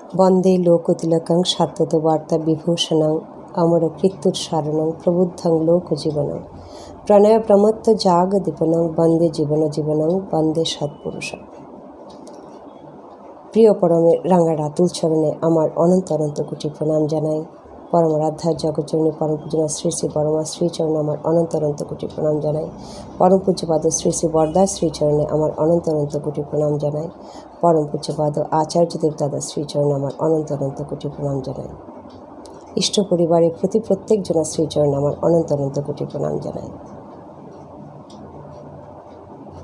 বন্দে লোকতিলকং শাশ্বতবার্তা বিভূষণং অমরকীর্তিসারণং প্রবুদ্ধং লোকজীবনং প্রণয় প্রমত্ত জাগদীপনং বন্দে জীবনং বন্দে সৎপুরুষং। প্রিয় পরমের রাঙা রাতুল চরণে আমার অনন্ত অনন্ত কোটি প্রণাম জানাই। পরমারাধ্যার জগৎজননী পরম পূজনা শ্রী শ্রী বরমা শ্রীচরণে আমার অনন্ত অনন্ত কোটি প্রণাম জানাই। পরম পূজ্যপাদ শ্রী শ্রী বরদা শ্রীচরণে আমার অনন্ত অনন্ত কোটি প্রণাম জানাই। পরম পূজ্যপাদ আচার্যদেব দাদা শ্রীচরণে আমার অনন্ত অনন্ত কোটি প্রণাম জানাই। ইষ্ট পরিবারের প্রতি প্রত্যেক জনা শ্রীচরণে আমার অনন্ত অনন্ত কোটি প্রণাম জানাই।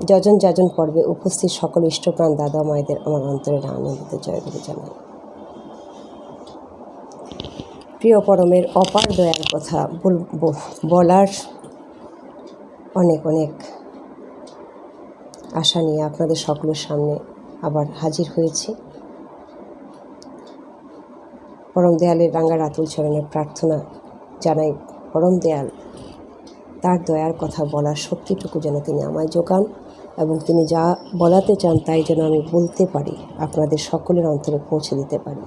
যজন যাজন পর্বে উপস্থিত সকল ইষ্টপ্রাণ দাদা মায়েদের আমার অন্তরের আনন্দিত জয়গুরু জানাই। প্রিয় পরমের অপার দয়ার কথা বলার অনেক অনেক আশা নিয়ে আপনাদের সকলের সামনে আবার হাজির হয়েছি। পরম দয়ালের রাঙা রাতুল চরণের প্রার্থনা জানাই, পরম দয়াল তার দয়ার কথা বলার শক্তিটুকু যেন তিনি আমায় যোগান এবং তিনি যা বলাতে চান তাই যেন আমি বলতে পারি, আপনাদের সকলের অন্তরে পৌঁছে দিতে পারি।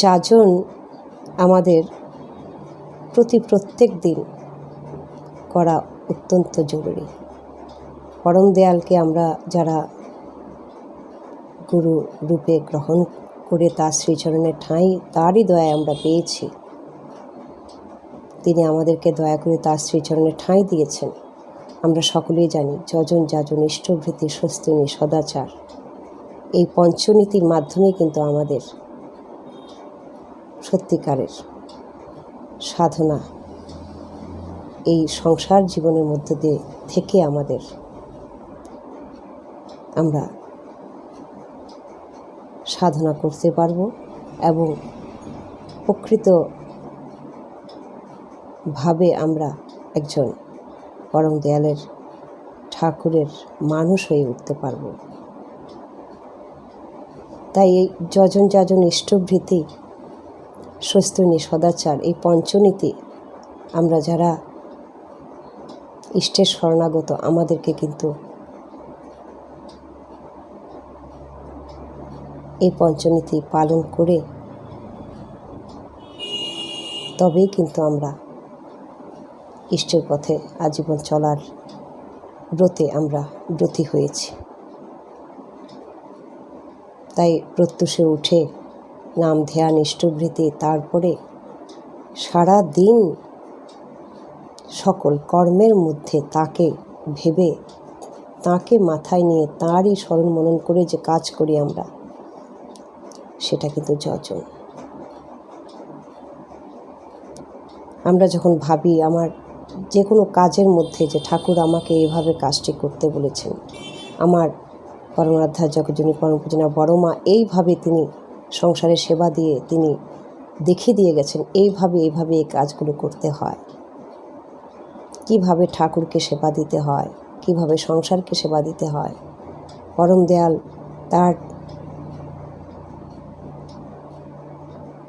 যাজন আমাদের প্রত্যেক দিন করা অত্যন্ত জরুরি। পরম দয়ালকে আমরা যারা গুরু রূপে গ্রহণ করে তার শ্রীচরণের ঠাঁই তারই দয়ায় আমরা পেয়েছি। তিনি আমাদেরকে দয়া করে তার শ্রীচরণের ঠাঁই দিয়েছেন। আমরা সকলেই জানি যজন যাজন ইষ্টভৃতি স্বস্তিনী সদাচার এই পঞ্চনীতির মাধ্যমে কিন্তু আমাদের সত্যিকারের সাধনা এই সংসার জীবনের মধ্য দিয়ে থেকে আমরা সাধনা করতে পারব এবং প্রকৃতভাবে আমরা একজন পরম দয়ালের ঠাকুরের মানুষ হয়ে উঠতে পারব। তাই এই যজন যাজন ইষ্টভৃতি স্বস্তিনী সদাচার এই পঞ্চনীতি আমরা যারা ইষ্টের শরণাগত আমাদেরকে কিন্তু এই পঞ্চনীতি পালন করে তবেই কিন্তু আমরা ইষ্টের পথে আজীবন চলার ব্রতে আমরা ব্রতী হয়েছি। তাই প্রত্যুষে উঠে নাম ধ্যান ইষ্টভৃতি, তারপরে সারা দিন সকল কর্মের মধ্যে তাকে ভেবে তাকে মাথায় নিয়ে তাঁরই স্মরণ মনন করে যে কাজ করি আমরা, সেটা কিন্তু যজন। আমরা যখন ভাবি আমার যে কোনো কাজের মধ্যে যে ঠাকুর আমাকে এইভাবে কাজটি করতে বলেছেন, আমার পরমারাধ্যা জগৎজননী পরম পূজনা বড়মা এইভাবে তিনি সংসারের সেবা দিয়ে তিনি দেখিয়ে দিয়ে গেছেন এইভাবে এই কাজগুলো করতে হয়, কিভাবে ঠাকুরকে সেবা দিতে হয়, কিভাবে সংসারকে সেবা দিতে হয়। পরম দয়াল তার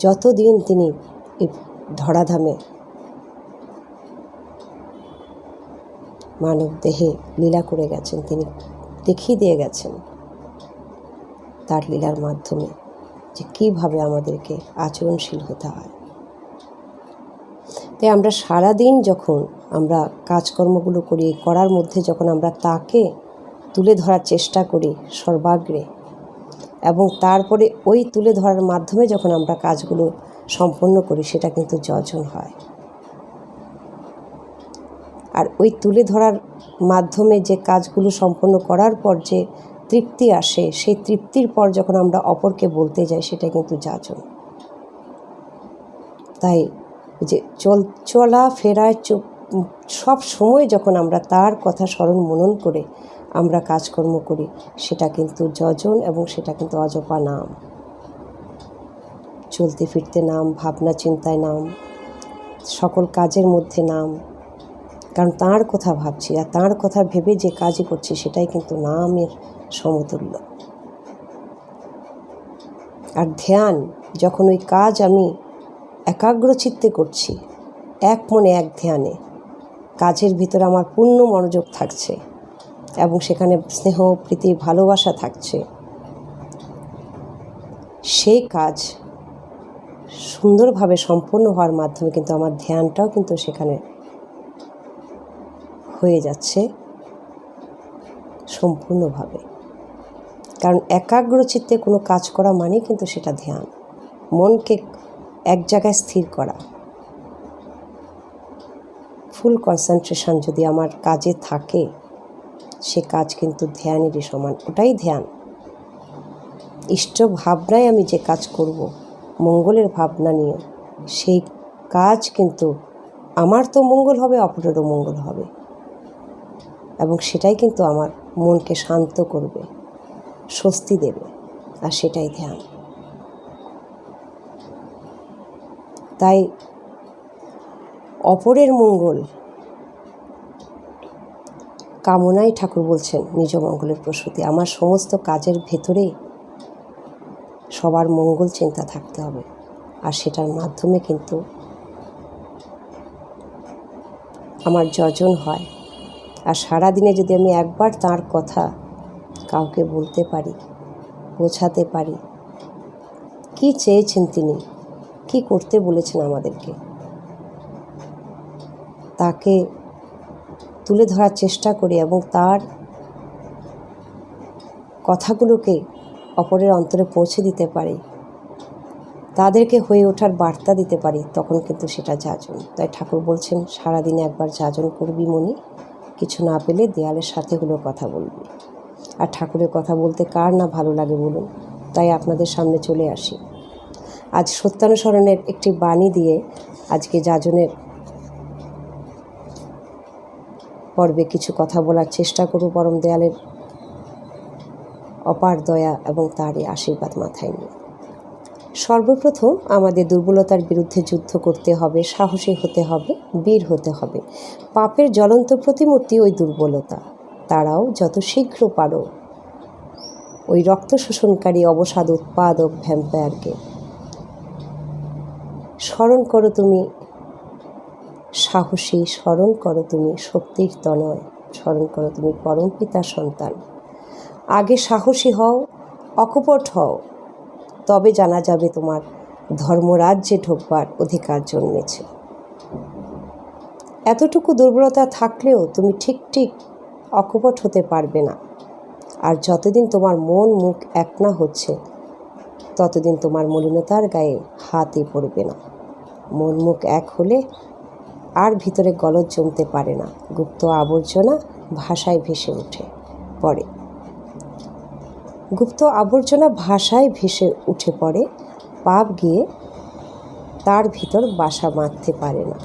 যতদিন তিনি এই ধরাধামে মানব দেহে লীলা করে গেছেন, তিনি দেখিয়ে দিয়ে গেছেন তার লীলার মাধ্যমে যে কীভাবে আমাদেরকে আচরণশীল হতে হয়। তাই আমরা সারাদিন যখন আমরা কাজকর্মগুলো করি, করার মধ্যে যখন আমরা তাকে তুলে ধরার চেষ্টা করি সর্বাগ্রে, এবং তারপরে ওই তুলে ধরার মাধ্যমে যখন আমরা কাজগুলো সম্পন্ন করি, সেটা কিন্তু যজন হয়। আর ওই তুলে ধরার মাধ্যমে যে কাজগুলো সম্পন্ন করার পর যে তৃপ্তি আসে, সেই তৃপ্তির পর যখন আমরা অপরকে বলতে যাই, সেটা কিন্তু যাজন। তাই যে চলা ফেরায় সব সময় যখন আমরা তার কথা স্মরণ মনন করে আমরা কাজকর্ম করি, সেটা কিন্তু যজন এবং সেটা কিন্তু অজপা নাম। চলতে ফিরতে নাম, ভাবনা চিন্তায় নাম, সকল কাজের মধ্যে নাম, কারণ তাঁর কথা ভাবছি আর তাঁর কথা ভেবে যে কাজই করছি সেটাই কিন্তু নামের সমতুল্য। আর ধ্যান, যখন ওই কাজ আমি একাগ্রচিত্তে করছি, এক মনে এক ধ্যানে, কাজের ভিতরে আমার পূর্ণ মনোযোগ থাকছে এবং সেখানে স্নেহ প্রীতি ভালোবাসা থাকছে, সেই কাজ সুন্দরভাবে সম্পন্ন হওয়ার মাধ্যমে কিন্তু আমার ধ্যানটাও কিন্তু সেখানে হয়ে যাচ্ছে সম্পূর্ণভাবে। কারণ একাগ্রচিত্তে কোনো কাজ করা মানেই কিন্তু সেটা ধ্যান, মনকে এক জায়গায় স্থির করা। ফুল কনসেন্ট্রেশন যদি আমার কাজে থাকে, সে কাজ কিন্তু ধ্যানেরই সমান, ওটাই ধ্যান। ইষ্ট ভাবনায় আমি যে কাজ করব, মঙ্গলের ভাবনা নিয়ে, সেই কাজ কিন্তু আমার তো মঙ্গল হবে, অপরেরও মঙ্গল হবে, এবং সেটাই কিন্তু আমার মনকে শান্ত করবে, স্বস্তি দেবে, আর সেটাই ধ্যান। তাই অপরের মঙ্গল কামনাই ঠাকুর বলছেন নিজ মঙ্গলের প্রসূতি। আমার সমস্ত কাজের ভেতরে সবার মঙ্গল চিন্তা থাকতে হবে, আর সেটার মাধ্যমে কিন্তু আমার যজন হয়। আর সারাদিনে যদি আমি একবার তার কথা কাউকে বলতে পারি, বোঝাতে পারি, কি চেয়েছেন তিনি, কি করতে বলেছেন আমাদেরকে, তাকে তুলে ধরার চেষ্টা করি এবং তার কথাগুলোকে অপরের অন্তরে পৌঁছে দিতে পারি, তাদেরকে হয়ে ওঠার বার্তা দিতে পারি, তখন কিন্তু সেটা যাজন। তাই ঠাকুর বলছেন সারাদিনে একবার যাজন করবি মনি, কিছু না পেলে দেয়ালের সাথে হলেও কথা বলবি। আর ঠাকুরের কথা বলতে কার না ভালো লাগে বলুন? তাই আপনাদের সামনে চলে আসি। আজ সত্যানুসরণের একটি বাণী দিয়ে আজকে যাজনের পর্বে কিছু কথা বলার চেষ্টা করব, পরম দেয়ালের অপার দয়া এবং তারই আশীর্বাদ মাথায় নিয়ে। সর্বপ্রথম আমাদের দুর্বলতার বিরুদ্ধে যুদ্ধ করতে হবে, সাহসী হতে হবে, বীর হতে হবে। পাপের জ্বলন্ত প্রতিমূর্তি ওই দুর্বলতা, তারাও যত শীঘ্র পারো ওই রক্ত শোষণকারী অবসাদ উৎপাদক ভ্যাম্পায়ারকে। স্মরণ করো তুমি সাহসী, স্মরণ করো তুমি শক্তির তনয়, স্মরণ করো তুমি পরম পিতার সন্তান। আগে সাহসী হও, অকপট হও, তবে জানা যাবে তোমার ধর্মরাজ্যে ঢোকবার অধিকার জন্মেছে। এতটুকু দুর্বলতা থাকলেও তুমি ঠিক অকপট হতে পারবে না। আর যতদিন তোমার মন মুখ এক না হচ্ছে, ততদিন তোমার মলিনতার গায়ে হাতই পড়বে না। মন মুখ এক হলে আর ভিতরে গলদ জমতে পারে না, গুপ্ত আবর্জনা ভাষায় ভেসে পড়ে। গুপ্ত আবর্জনা ভাষায় ভেসে উঠে পড়ে, পাপ গিয়ে তার ভিতর বাসা বাঁধতে পারে না।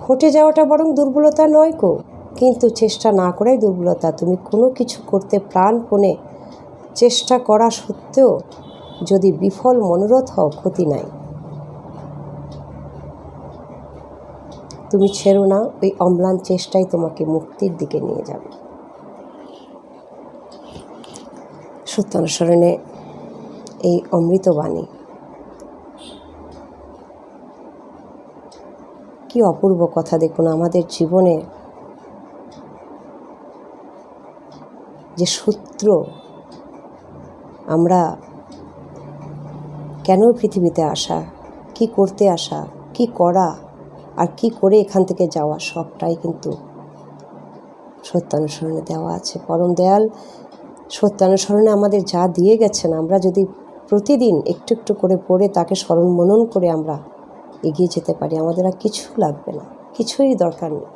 হটে যাওয়াটা বরং দুর্বলতা নয় গো, কিন্তু চেষ্টা না করাই দুর্বলতা। তুমি কোনো কিছু করতে প্রাণপণে চেষ্টা করা সত্ত্বেও যদি বিফল মনোরথ হও, ক্ষতি নাই। তুমি ছেড়ো না, ওই অম্লান চেষ্টাই তোমাকে মুক্তির দিকে নিয়ে যাবে। সত্যানুসরণে এই অমৃতবাণী কি অপূর্ব কথা! দেখুন, আমাদের জীবনে যে সূত্র, আমরা কেন পৃথিবীতে আসা, কি করতে আসা, কি করা আর কি করে এখান থেকে যাওয়া, সবটাই কিন্তু সত্যানুসরণে দেওয়া আছে। পরম দয়াল সত্যানুসরণে আমাদের যা দিয়ে গেছেন, আমরা যদি প্রতিদিন একটু একটু করে পড়ে তাকে স্মরণ মনন করে আমরা এগিয়ে যেতে পারি, আমাদের আর কিছু লাগবে না, কিছুই দরকার নেই।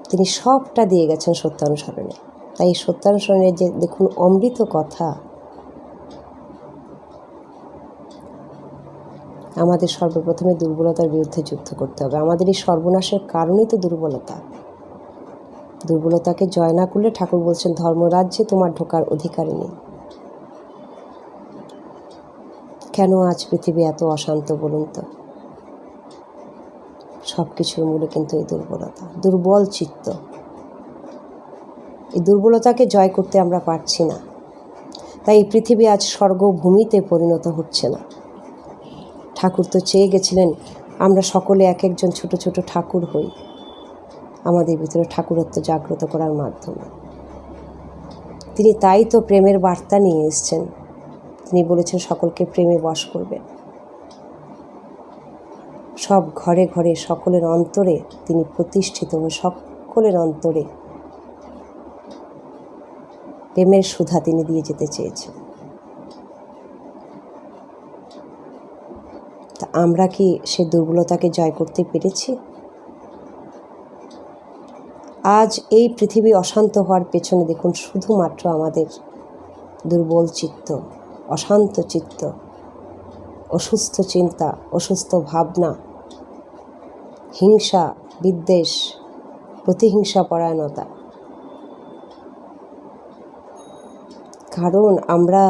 তিনি সবটা দিয়ে গেছেন সত্যানুসরণে। তাই সত্যানুসরণের যে দেখুন অমৃত কথা, আমাদের সর্বপ্রথমে দুর্বলতার বিরুদ্ধে যুদ্ধ করতে হবে। আমাদের এই সর্বনাশের কারণই তো দুর্বলতা। দুর্বলতাকে জয় না করলে ঠাকুর বলছেন ধর্মরাজ্যে তোমার ঢোকার অধিকার নেই। কেন আজ পৃথিবী এত অশান্ত বলুন তো? সব কিছুর মূলে কিন্তু এই দুর্বলতা, দুর্বল চিত্ত। এই দুর্বলতাকে জয় করতে আমরা পারছি না, তাই এই পৃথিবী আজ স্বর্গভূমিতে পরিণত হচ্ছে না। ঠাকুর তো চেয়ে গেছিলেন আমরা সকলে এক একজন ছোট ছোট ঠাকুর হই। আমাদের ভিতরে ঠাকুরত্ব জাগ্রত করার মাধ্যমে। তিনি তাই তো প্রেমের বার্তা নিয়ে এসছেন। তিনি বলেছেন সকলকে প্রেমে বশ করবেন। সব ঘরে ঘরে সকলের অন্তরে তিনি প্রতিষ্ঠিত হয়ে সকলের অন্তরে প্রেমের সুধা তিনি দিয়ে যেতে চেয়েছেন। তা আমরা কি সে দুর্বলতাকে জয় করতে পেরেছি? আজ এই পৃথিবী অশান্ত হওয়ার পেছনে দেখুন শুধুমাত্র আমাদের দুর্বল চিত্ত, অশান্ত চিত্ত, অসুস্থ চিন্তা, অসুস্থ ভাবনা, হিংসা, বিদ্বেষ, প্রতিহিংসা পরায়ণতা। কারণ আমরা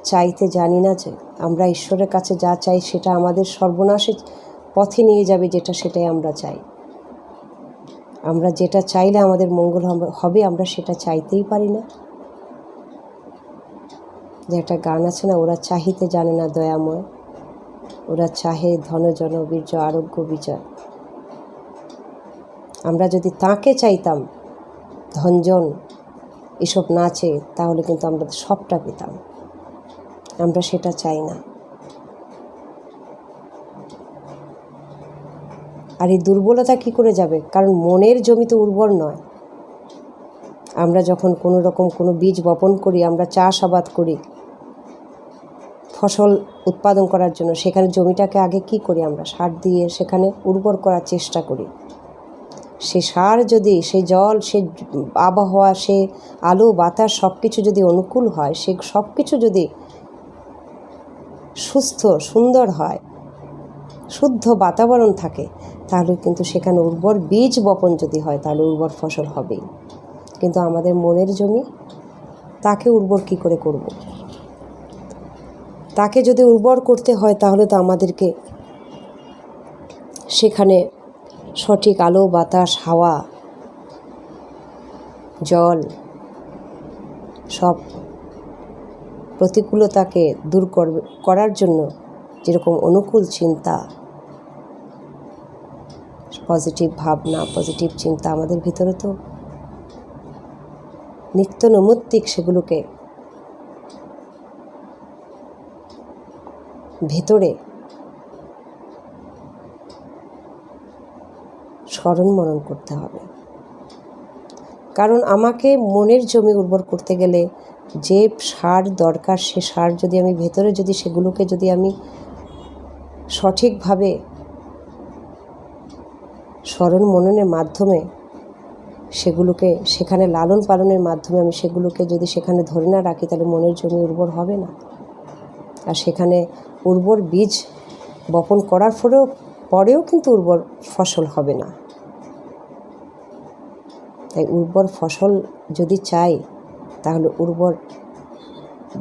চাইতে জানি না যে আমরা ঈশ্বরের কাছে যা চাই সেটা আমাদের সর্বনাশের পথে নিয়ে যাবে, যেটা সেটাই আমরা চাই। আমরা যেটা চাইলে আমাদের মঙ্গল হবে আমরা সেটা চাইতেই পারি না। যে একটা গান আছে না, ওরা চাহিতে জানে না দয়াময়, ওরা চাহে ধন জন বীর্য আরোগ্য বিজয়। আমরা যদি তাকে চাইতাম ধনজন এসব না চেয়ে, তাহলে কিন্তু আমরা সবটা পেতাম। আমরা সেটা চাই না। আর এই দুর্বলতা কি করে যাবে? কারণ মনের জমি তো উর্বর নয়। আমরা যখন কোনো রকম কোনো বীজ বপন করি, আমরা চাষাবাদ করি ফসল উৎপাদন করার জন্য, সেখানে জমিটাকে আগে কি করি? আমরা সার দিয়ে সেখানে উর্বর করার চেষ্টা করি। সে সার যদি, সে জল, সে আবহাওয়া, সে আলো বাতাস সব কিছু যদি অনুকূল হয়, সে সব কিছু যদি সুস্থ সুন্দর হয়, শুদ্ধ বাতাবরণ থাকে, তাহলে কিন্তু সেখানে উর্বর বীজ বপন যদি হয়, তাহলে উর্বর ফসল হবেই। কিন্তু আমাদের মনের জমি, তাকে উর্বর কি করে করব? তাকে যদি উর্বর করতে হয়, তাহলে তো আমাদেরকে সেখানে সঠিক আলো বাতাস হাওয়া জল সব প্রতিকূলতাকে দূর করার জন্য যেরকম অনুকূল চিন্তা, পজিটিভ ভাবনা, পজিটিভ চিন্তা আমাদের ভিতরে তো নিত্য নৈমিত্তিক সেগুলোকে ভেতরে স্মরণ মনন করতে হবে। কারণ আমাকে মনের জমি উর্বর করতে গেলে যে সার দরকার, সে সার যদি আমি ভেতরে যদি সেগুলোকে যদি আমি সঠিকভাবে স্মরণ মননের মাধ্যমে সেগুলোকে সেখানে লালন পালনের মাধ্যমে আমি সেগুলোকে যদি সেখানে ধরে না রাখি, তাহলে মনের জমি উর্বর হবে না। আর সেখানে উর্বর বীজ বপন করার পরেও কিন্তু উর্বর ফসল হবে না। তাই উর্বর ফসল যদি চাই, তাহলে উর্বর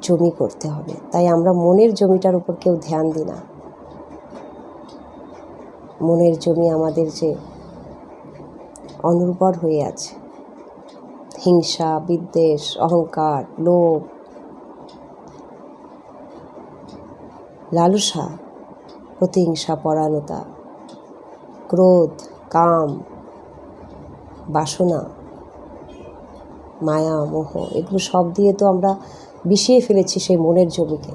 জমি করতে হবে। তাই আমরা মনের জমিটার উপর কেউ ধ্যান দিই না। মনের জমি আমাদের যে অনুর্বর হয়ে আছে, হিংসা, বিদ্বেষ, অহংকার, লোভ, লালসা, প্রতিহিংসা পরায়ণতা, ক্রোধ, কাম, বাসনা, মায়া, মোহ, এগুলো সব দিয়ে তো আমরা বিষিয়ে ফেলেছি সেই মনের জমিকে।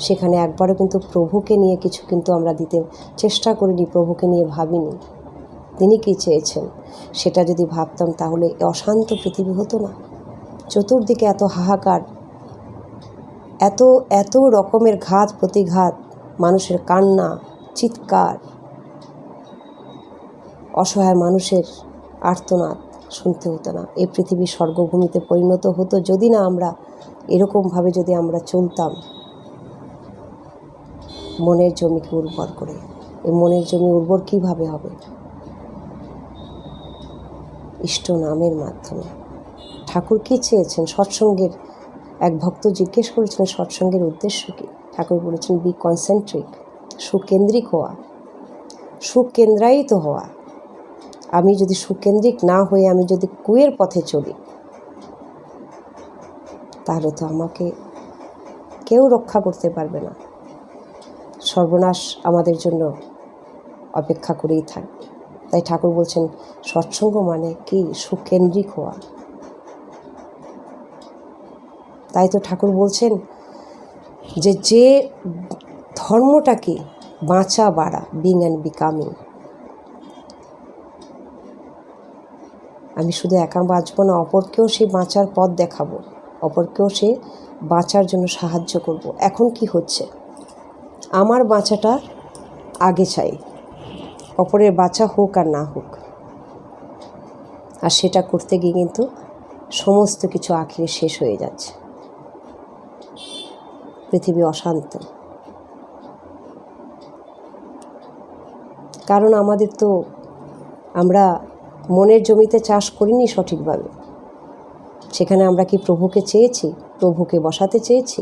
সেখানে একবারও কিন্তু প্রভুকে নিয়ে কিছু কিন্তু আমরা দিতে চেষ্টা করিনি, প্রভুকে নিয়ে ভাবিনি তিনি কী চেয়েছেন। সেটা যদি ভাবতাম, তাহলে অশান্ত পৃথিবী হতো না। চতুর্দিকে এত হাহাকার, এত এত রকমের ঘাত প্রতিঘাত, মানুষের কান্না, চিৎকার, অসহায় মানুষের আর্তনাদ শুনতে হতো না। এই পৃথিবী স্বর্গভূমিতে পরিণত হতো যদি না আমরা এরকমভাবে যদি আমরা চলতাম মনের জমিকে উর্বর করে। এই মনের জমি উর্বর কিভাবে হবে? ইষ্ট নামের মাধ্যমে। ঠাকুর কী চেয়েছেন? সৎসঙ্গের এক ভক্ত জিজ্ঞেস করেছিলেন সৎসঙ্গের উদ্দেশ্য কী? ঠাকুর বলেছেন বি কনসেন্ট্রিক, সুকেন্দ্রিক হওয়া, সুকেন্দ্রায়িত হওয়া। আমি যদি সুকেন্দ্রিক না হয়ে আমি যদি কুয়ের পথে চলি, তাহলে তো আমাকে কেউ রক্ষা করতে পারবে না। সর্বনাশ আমাদের জন্য অপেক্ষা করেই থাকবে। তাই ঠাকুর বলছেন সৎসঙ্গ মানে কি সুকেন্দ্রিক হওয়া। তাই তো ঠাকুর বলছেন যে ধর্মটাকে বাঁচা বাড়া, বিং অ্যান্ড বিকামিং। আমি শুধু একা বাঁচবো না, অপরকেও সেই বাঁচার পথ দেখাবো, অপরকেও সে বাঁচার জন্য সাহায্য করব। এখন কি হচ্ছে, আমার বাঁচাটা আগে চাই, অপরের বাঁচা হোক আর না হোক। আর সেটা করতে গিয়ে কিন্তু সমস্ত কিছু আখেরে শেষ হয়ে যাচ্ছে, পৃথিবী অশান্ত। কারণ আমরা মনের জমিতে চাষ করিনি সঠিকভাবে। সেখানে আমরা কি প্রভুকে চেয়েছি, প্রভুকে বসাতে চেয়েছি?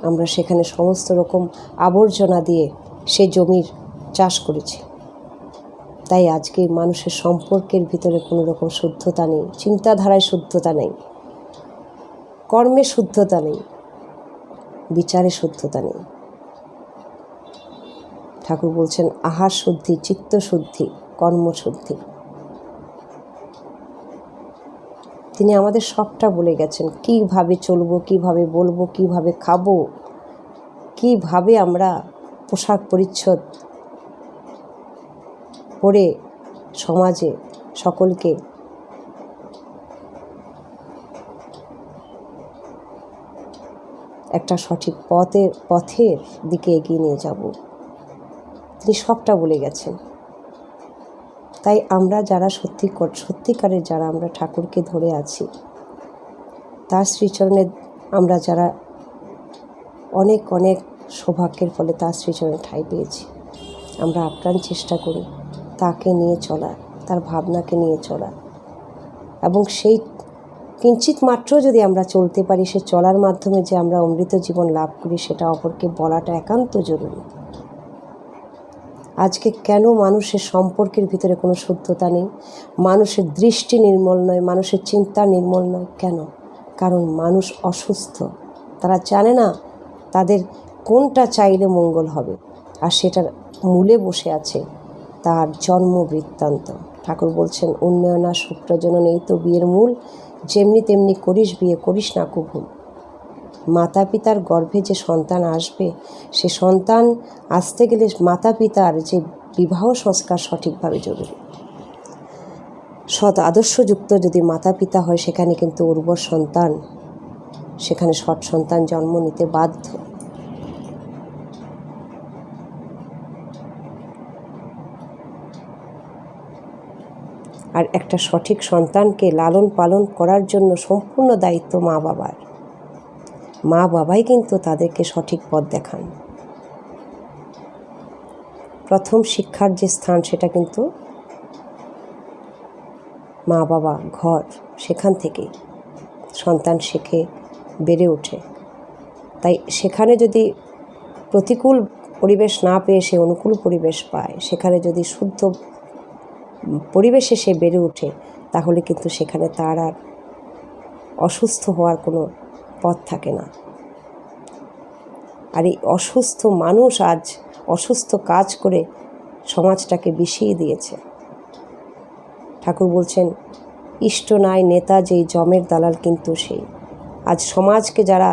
আমরা সেখানে সমস্ত রকম আবর্জনা দিয়ে সে জমির চাষ করেছি। তাই আজকে মানুষের সম্পর্কের ভিতরে কোনো রকম শুদ্ধতা নেই, চিন্তাধারায় শুদ্ধতা নেই, কর্মে শুদ্ধতা নেই, বিচারে শুদ্ধতা নেই। ঠাকুর বলছেন আহার শুদ্ধি, চিত্তশুদ্ধি, কর্মশুদ্ধি। তিনি আমাদের সবটা বলে গেছেন, কীভাবে চলবো, কীভাবে বলবো, কীভাবে খাবো, কীভাবে আমরা পোশাক পরিচ্ছদ পরে সমাজে সকলকে একটা সঠিক পথের দিকে এগিয়ে নিয়ে যাব, তিনি সবটা বলে গেছেন। তাই আমরা যারা সত্যিকারের যারা আমরা ঠাকুরকে ধরে আছি, তার শ্রীচরণে আমরা যারা অনেক অনেক সৌভাগ্যের ফলে তার শ্রীচরণে ঠাঁই পেয়েছি, আমরা আপ্রাণ চেষ্টা করি তাকে নিয়ে চলার, তার ভাবনাকে নিয়ে চলার। এবং সেই কিঞ্চিত মাত্র যদি আমরা চলতে পারি, সে চলার মাধ্যমে যে আমরা অমৃত জীবন লাভ করি, সেটা অপরকে বলাটা একান্ত জরুরি। আজকে কেন মানুষের সম্পর্কের ভিতরে কোনো শুদ্ধতা নেই, মানুষের দৃষ্টি নির্মল নয়, মানুষের চিন্তা নির্মল নয়? কেন? কারণ মানুষ অসুস্থ, তারা জানে না তাদের কোনটা চাইলে মঙ্গল হবে। আর সেটার মূলে বসে আছে তার জন্ম বৃত্তান্ত। ঠাকুর বলছেন উন্নয়না সুপ্রজনন, এই তো বিয়ের মূল, যেমনি তেমনি করিস বিয়ে, করিস না কুভুল। মাতা পিতার গর্ভে যে সন্তান আসবে, সে সন্তান আসতে গেলে মাতা পিতার যে বিবাহ সংস্কার সঠিকভাবে জরুরি। সৎ আদর্শযুক্ত যদি মাতা পিতা হয়, সেখানে কিন্তু উর্বর সন্তান, সেখানে সৎ সন্তান জন্ম নিতে বাধ্য। আর একটা সঠিক সন্তানকে লালন পালন করার জন্য সম্পূর্ণ দায়িত্ব মা বাবার। মা বাবাই কিন্তু তাদেরকে সঠিক পথ দেখান। প্রথম শিক্ষার যে স্থান, সেটা কিন্তু মা বাবা, ঘর, সেখান থেকেই সন্তান শেখে, বেড়ে ওঠে। তাই সেখানে যদি প্রতিকূল পরিবেশ না পেয়ে সে অনুকূল পরিবেশ পায়, সেখানে যদি শুদ্ধ পরিবেশে সে বেড়ে ওঠে, তাহলে কিন্তু সেখানে তার আর অসুস্থ হওয়ার কোনো পথ থাকে না। আর এই অসুস্থ মানুষ আজ অসুস্থ কাজ করে সমাজটাকে বিষিয়ে দিয়েছে। ঠাকুর বলছেন ইষ্ট নাই নেতা যেই জমের দালাল কিন্তু সেই। আজ সমাজকে যারা